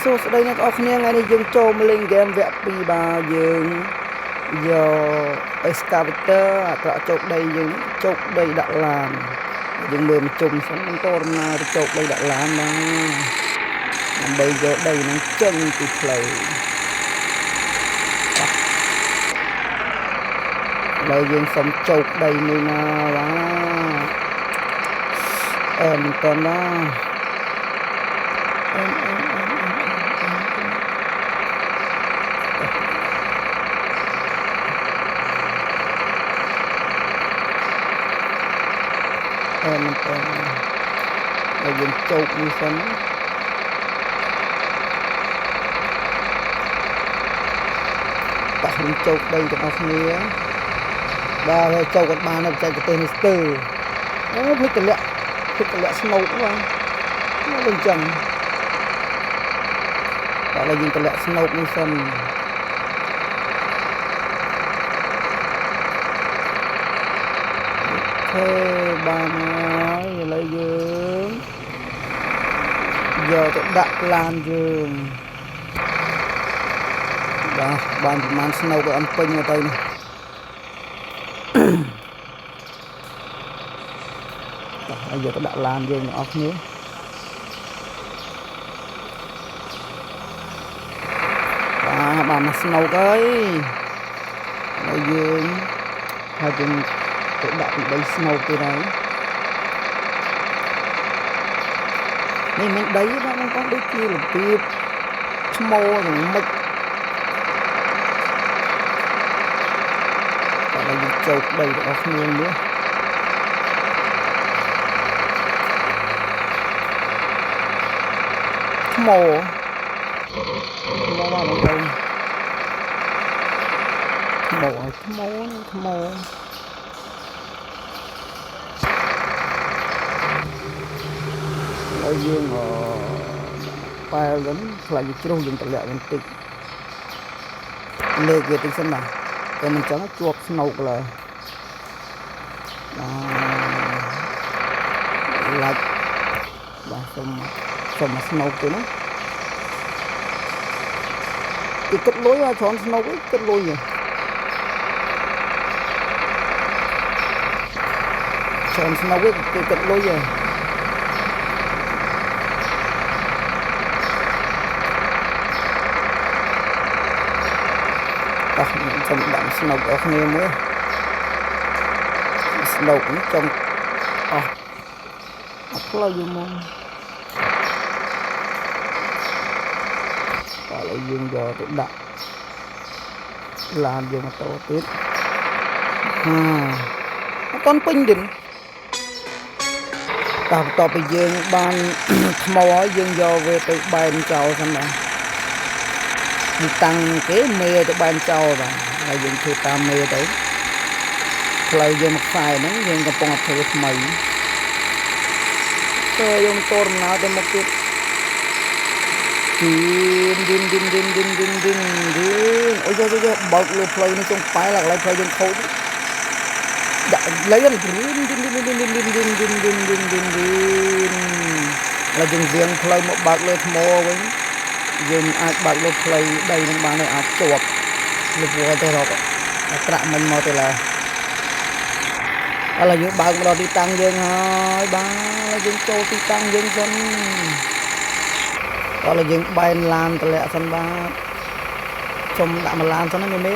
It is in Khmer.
សួស្តីអ្នកទាំងអស់គ្នាថ្ងៃនេះយើងចូលមកលេងហ្គេមវគ្គ2បាទយើងយក excavator អាត្រកជោគដីយើងជោគដីដាក់ឡានយើងមើលមកជុំសិនបន្តដំណើរទៅជោគដីដាក់ឡានបាទដើម្បីយកដីនឹងចេញពីផ្លូវឥឡូវយើងសុំជោគដីមួយណាបាទមិនតាន់ណាមិនតាន់ហើយយើងជោគនេះសិនតោះយើងជោគដីទាំងអស់គ្នាបាទហើយជោគអត់បានទេបច្ចេកទេសនេះស្ទើរអូភ្លេចតម្លាក់ស្នូកបាទមកវិញចឹងតោះឡើយយើងតម្លាក់ស្នូកនេះសិនបានហើយឥឡូវយើងយកទៅដាក់ឡានយើងបាទបានប្រហែលស្នូកឲ្យអន់ពេញទៅនេះបាទហើយយកទៅដាក់ឡានយើងទាំងអស់គ្នាបាទបានមកស្នូកហើយហើយយើងហើយយើងទៅដាក់ពីដីស្នូកទៀតហើយនេះមិនដីបាទបងប្អូនដូចជារបៀបថ្មយ៉ាងម៉េចតែយើងជោគដីរបស់គ្នានេះថ្មបាទបងប្អូនថ្មហើយយើងប៉ែលវិញខ្លាចវាជ្រុះយើងតម្លាក់បន្តិចលើកវាតិចសិនបាទតែមិនចឹងជាប់ស្នូកឡើយឡាច់បាទសុំមកស្នូកទៅណាគេគិតលុយឲ្យច្រើនស្នូកវិញគិតលុយច្រើនស្នូកវិញគេគិតលុយហ៎តោះខ្ញុំដាក់ស្នូកអស់គ្នាមួយស្នូកនេះចង់អស់ផ្លូវយើងមកតើឥឡូវយើងយកទៅដាក់ឡានយើងម៉ូតូទៀតអត់ទាន់ពេញទៀតតើបន្ទាប់ពីយើងបានថ្មហើយយើងយកវាទៅបែនចោលសិនបាទពីតាំងគេមេទៅបែនចោលបាទហើយយើងធ្វើតាមមេទៅផ្លូវយើងមកខ្សែហ្នឹងយើងកំពុងធ្វើថ្មីទៅយើងតដំណើរទៅមុខទៀតឌីនអូយបើកលើផ្លូវនេះចុងប៉ែឡើងកន្លែងផ្លូវយើងខូចដាក់លេងឌីនឥឡូវយើងវៀងផ្លូវមកបើកលើថ្មវិញយើងអាចបើកលើផ្លូវដីនឹងបានហើយអាចជាប់លើវល់ទៅរកត្រាក់មិញមកទៅឡើយឥឡូវយើងបើកមកដល់ទីតាំងយើងហើយបាទឥឡូវយើងចូលទីតាំងយើងសិនឥឡូវយើងបែនឡានតម្លាក់សិនបាទខ្ញុំដាក់មកឡានសិនណាមេ